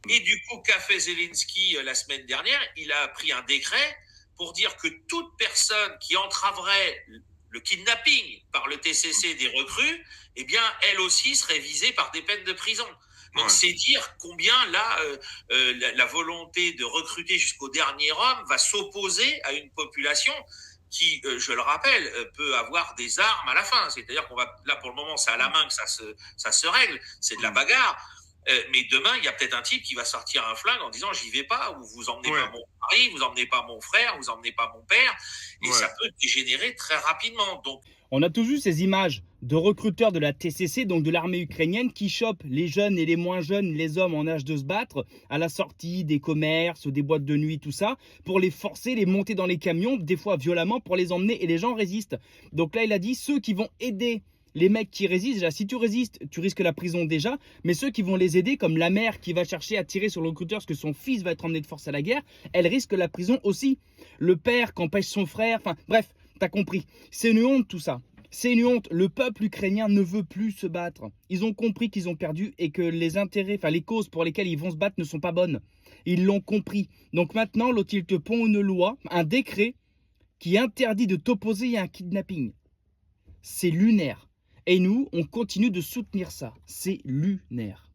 Et du coup, qu'a fait Zelensky la semaine dernière? Il a pris un décret pour dire que toute personne qui entraverait le kidnapping par le TCC des recrues, eh bien, elle aussi serait visée par des peines de prison. Donc, Ouais. c'est dire combien là, la volonté de recruter jusqu'au dernier homme va s'opposer à une population qui, je le rappelle, peut avoir des armes à la fin. C'est-à-dire qu'on va, là pour le moment, c'est à la main que ça se règle, c'est de la bagarre. Mais demain, il y a peut-être un type qui va sortir un flingue en disant j'y vais pas, ou vous emmenez pas Ouais. mon mari, vous emmenez pas mon frère, vous emmenez pas mon père, et Ouais. ça peut dégénérer très rapidement. Donc, On a tous vu ces images de recruteurs de la TCC, donc de l'armée ukrainienne, qui chopent les jeunes et les moins jeunes, les hommes en âge de se battre, à la sortie des commerces, des boîtes de nuit, tout ça, pour les forcer, les monter dans les camions, des fois violemment, pour les emmener, et les gens résistent. Donc là, il a dit, ceux qui vont aider les mecs qui résistent, déjà, si tu résistes, tu risques la prison déjà, mais ceux qui vont les aider, comme la mère qui va chercher à tirer sur le recruteur parce que son fils va être emmené de force à la guerre, elle risque la prison aussi. Le père qui empêche son frère, enfin bref, t'as compris. C'est une honte tout ça. C'est une honte. Le peuple ukrainien ne veut plus se battre. Ils ont compris qu'ils ont perdu et que les intérêts, enfin les causes pour lesquelles ils vont se battre ne sont pas bonnes. Ils l'ont compris. Donc maintenant, l'autre, il te pond une loi, un décret qui interdit de t'opposer à un kidnapping. C'est lunaire. Et nous, on continue de soutenir ça. C'est lunaire.